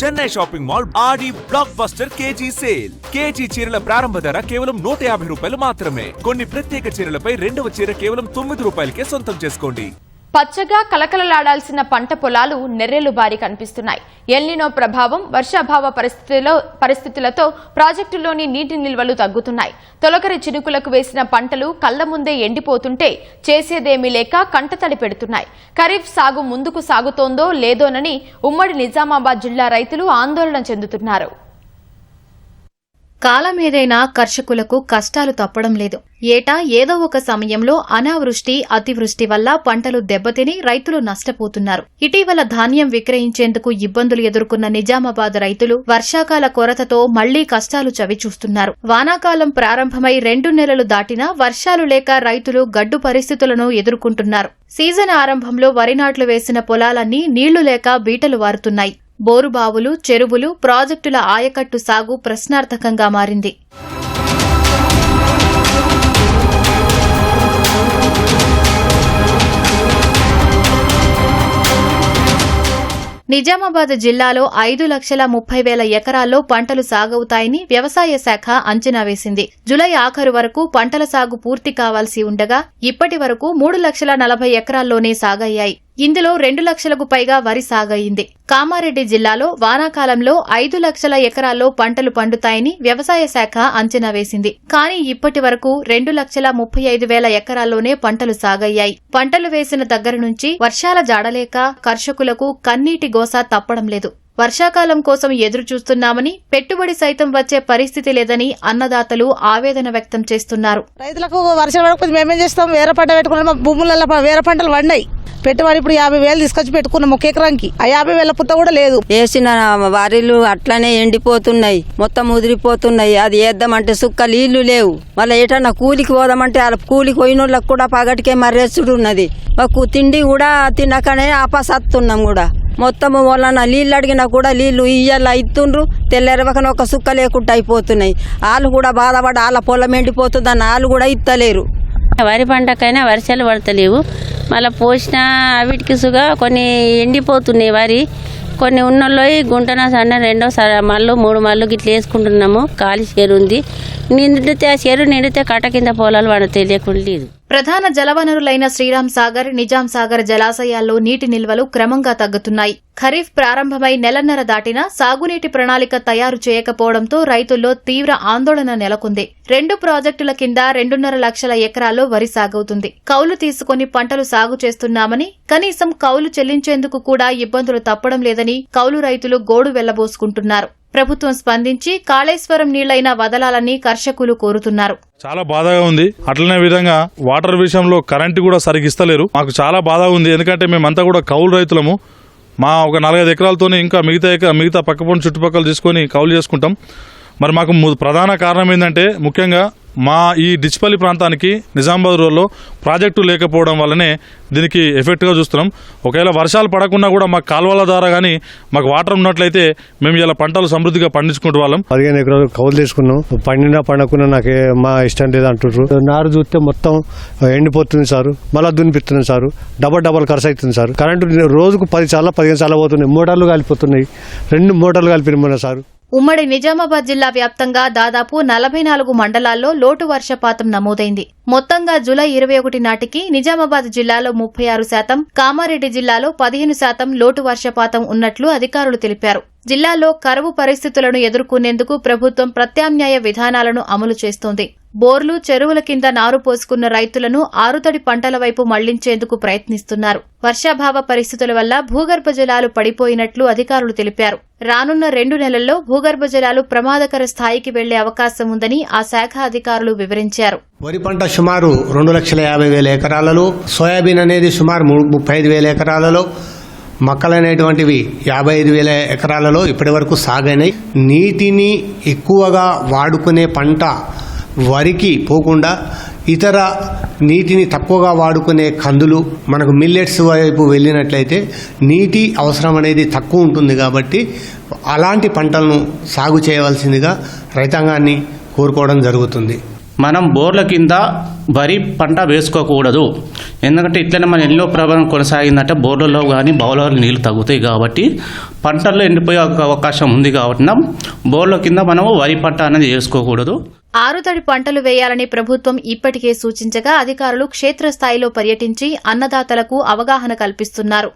Chennai shopping mall Aadi blockbuster KG sale. KG చీరల ప్రారంభ ధర కేవలం 150 రూపాయలు మాత్రమే. కొన్ని ప్రత్యేక చీరలపై రెండవ చీర కేవలం 9 రూపాయలకే సొంతం చేసుకోండి. పచ్చగా కలకలలాడాల్సిన పంట పొలాలు నెర్రెలు బారి కనిపిస్తున్నాయి. ఎల్నినో ప్రభావం, వర్షాభావ పరిస్థితులతో ప్రాజెక్టులోని నీటి నిల్వలు తగ్గుతున్నాయి. తొలకరి చినుకులకు వేసిన పంటలు కళ్ల ముందే ఎండిపోతుంటే చేసేదేమీ లేక కంటతడి పెడుతున్నాయి. ఖరీఫ్ సాగు ముందుకు సాగుతోందో లేదోనని ఉమ్మడి నిజామాబాద్ జిల్లా రైతులు ఆందోళన చెందుతున్నారు. కాలమేదైనా కర్షకులకు కష్టాలు తప్పడం లేదు. ఏటా ఏదో ఒక సమయంలో అనావృష్టి, అతివృష్టి వల్ల పంటలు దెబ్బతిని రైతులు నష్టపోతున్నారు. ఇటీవల ధాన్యం విక్రయించేందుకు ఇబ్బందులు ఎదుర్కొన్న నిజామాబాద్ రైతులు వర్షాకాల కొరతతో మళ్లీ కష్టాలు చవిచూస్తున్నారు. వానాకాలం ప్రారంభమై 2 నెలలు దాటినా వర్షాలు లేక రైతులు గడ్డు పరిస్థితులను ఎదుర్కొంటున్నారు. సీజన్ ఆరంభంలో వరి నాట్లు వేసిన పొలాలన్నీ నీళ్లు లేక బీటలు వారుతున్నాయి. బోరుబావులు, చెరువులు, ప్రాజెక్టుల ఆయకట్టు సాగు ప్రశ్నార్థకంగా మారింది. నిజామాబాద్ జిల్లాలో 5,30,000 ఎకరాల్లో పంటలు సాగవుతాయని వ్యవసాయ శాఖ అంచనా వేసింది. జులై ఆఖరు వరకు పంటల సాగు పూర్తి కావాల్సి ఉండగా ఇప్పటి వరకు 3,40,000 ఎకరాల్లోనే సాగయ్యాయి. ఇందులో 2 లక్షలకు పైగా వరి సాగయింది. కామారెడ్డి జిల్లాలో వానాకాలంలో 5 లక్షల ఎకరాల్లో పంటలు పండుతాయని వ్యవసాయ శాఖ అంచనా వేసింది. కానీ ఇప్పటి వరకు 2,35,000 ఎకరాల్లోనే పంటలు సాగయ్యాయి. పంటలు వేసిన దగ్గర నుంచి వర్షాల జాడలేక కర్షకులకు కన్నీటి గోస తప్పడం లేదు. వర్షాకాలం కోసం ఎదురుచూస్తున్నామని, పెట్టుబడి సైతం వచ్చే పరిస్థితి లేదని అన్నదాతలు ఆవేదన వ్యక్తం చేస్తున్నారు. రైతులకు వర్షాలు పడకపోతే మేమేం చేస్తాం? వేరే పంట పెట్టుకున్నాం, మా భూములలో వేరే పంటలు పండాయి. పెట్టుబడి ఇప్పుడు 50,000 తీసుకొచ్చి పెట్టుకున్నాం ఒక ఎకరానికి. ఆ 50,000 పుట్ట కూడా లేదు. వేసిన వరిలు అట్లనే ఎండిపోతున్నాయి, మొత్తం ముదిరిపోతున్నాయి. అది వేద్దామంటే సుక్క నీళ్లు లేవు. మళ్ళీ ఏటన్నా కూలికి పోదామంటే కూలికి పోయిన వాళ్ళకి కూడా పగటికే మర్రేసుడు ఉన్నది. మాకు తిండి కూడా తినకనే ఆపసత్తున్నాం కూడా. మొత్తము వలన నీళ్ళు అడిగినా కూడా నీళ్లు ఇయ్యాల ఇస్తుండ్రు, తెల్లెరవకన ఒక సుక్క లేకుండా అయిపోతున్నాయి. వాళ్ళు కూడా బాధపడి వాళ్ళ పొలం ఎండిపోతుందని వాళ్ళు కూడా ఇత్తలేరు. వరి పంటకైనా వర్షాలు పడతలేవు. మళ్ళీ పోసిన వీటికి సుగా కొన్ని ఎండిపోతున్నాయి వరి. కొన్ని ఉన్నోళ్ళు గుంటన సన్న 2 మళ్ళు 3 మళ్ళు గిట్ల వేసుకుంటున్నాము. ఖాళీ చేరు ఉంది. నిండితే ఆ చేరు నిండితే కట్ట కింద పొలాలు పడతాయి, లేకుండా లేదు. ప్రధాన జలవనరులైన శ్రీరామ్ సాగర్, నిజాం సాగర్ జలాశయాల్లో నీటి నిల్వలు క్రమంగా తగ్గుతున్నాయి. ఖరీఫ్ ప్రారంభమై నెలన్నర దాటినా సాగునీటి ప్రణాళిక తయారు చేయకపోవడంతో రైతుల్లో తీవ్ర ఆందోళన నెలకొంది. 2 ప్రాజెక్టుల కింద 2.5 లక్షల ఎకరాల్లో వరి సాగవుతుంది. కౌలు తీసుకుని పంటలు సాగు చేస్తున్నామని, కనీసం కౌలు చెల్లించేందుకు కూడా ఇబ్బందులు తప్పడం లేదని కౌలు రైతులు గోడు వెళ్లబోసుకుంటున్నారు. ప్రభుత్వం స్పందించి కాళేశ్వరం నీళ్లైనా వదలాలని కర్షకులు కోరుతున్నారు. చాలా బాధగా ఉంది. అట్లనే విధంగా వాటర్ విషయంలో కరెంటు కూడా సరిగ్గా ఇస్తలేరు. మాకు చాలా బాధగా ఉంది. ఎందుకంటే మేమంతా కూడా కౌలు రైతులము. మా ఒక 4-5 ఎకరాలతోనే ఇంకా మిగతా పక్కపొంటి చుట్టుపక్కల తీసుకొని కౌలు చేసుకుంటాం. మరి మాకు ప్రధాన కారణం ఏంటంటే ముఖ్యంగా మా ఈ డిచ్పల్లి ప్రాంతానికి నిజామాబాద్ రోడ్లో ప్రాజెక్టు లేకపోవడం వల్లనే దీనికి ఎఫెక్ట్గా చూస్తున్నాం. ఒకవేళ వర్షాలు పడకుండా కూడా మాకు కాలువల ద్వారా కానీ మాకు వాటర్ ఉన్నట్లయితే మేము ఇలా పంటలు సమృద్ధిగా పండించుకుంటూ వాళ్ళం. 15 ఎకరాలు కౌలు తీసుకున్నాం. పండినా పండకుండా నాకు మా ఇష్టం లేదు అంటున్నారు. నారు చూస్తే మొత్తం ఎండిపోతుంది సారు. మళ్ళీ దున్నిపిస్తున్నాం సారు. డబల్ ఖర్చు అవుతుంది సార్. కరెంటు రోజుకు 10-15 సార్లు పోతున్నాయి. మోటార్లు కాలిపోతున్నాయి. 2 మోటార్లు కలిపిన సారు. ఉమ్మడి నిజామాబాద్ జిల్లా వ్యాప్తంగా దాదాపు 44 మండలాల్లో లోటు వర్షపాతం నమోదైంది. మొత్తంగా జూలై 21 నాటికి నిజామాబాద్ జిల్లాలో 36%, కామారెడ్డి జిల్లాలో 15% లోటు వర్షపాతం ఉన్నట్లు అధికారులు తెలిపారు. జిల్లాలో కరువు పరిస్థితులను ఎదుర్కొనేందుకు ప్రభుత్వం ప్రత్యామ్నాయ విధానాలను అమలు చేస్తోంది. బోర్లు, చెరువుల కింద నారు పోసుకున్న రైతులను ఆరుతడి పంటల వైపు మళ్లించేందుకు ప్రయత్నిస్తున్నారు. వర్షాభావ పరిస్థితుల వల్ల భూగర్భ జలాలు పడిపోయినట్లు అధికారులు తెలిపారు. రానున్న 2 నెలల్లో భూగర్భ జలాలు ప్రమాదకర స్థాయికి వెళ్లే అవకాశం ఉందని ఆ శాఖ అధికారులు వివరించారు. వరి పంట సుమారు 2,50,000 ఎకరాలలో, సోయాబీన్ అనేది సుమారు 35,000 ఎకరాలలో, మొక్కలు అనేటువంటివి 55,000 ఎకరాలలో ఇప్పటి వరకు సాగైనాయి. నీటిని ఎక్కువగా వాడుకునే పంట వరికి పోకుండా ఇతర నీటిని తక్కువగా వాడుకునే కందులు, మనకు మిల్లెట్స్ వైపు వెళ్ళినట్లయితే నీటి అవసరం అనేది తక్కువ ఉంటుంది. కాబట్టి అలాంటి పంటలను సాగు చేయవలసిందిగా రైతాంగాన్ని కోరుకోవడం జరుగుతుంది. మనం బోర్ల కింద వరి పంట వేసుకోకూడదు. ఎందుకంటే ఇట్లనే మన ఎన్నో ప్రభావం కొనసాగిందంటే బోర్లలో కానీ బౌలర్లు నీళ్లు తగ్గుతాయి కాబట్టి పంటల్లో ఎండిపోయే అవకాశం ఉంది కాబట్టి బోర్ల కింద మనము వరి పంట అనేది వేసుకోకూడదు. ఆరుతడి పంటలు వేయాలని ప్రభుత్వం ఇప్పటికే సూచించగా అధికారులు క్షేత్రస్థాయిలో పర్యటించి అన్నదాతలకు అవగాహన కల్పిస్తున్నారు.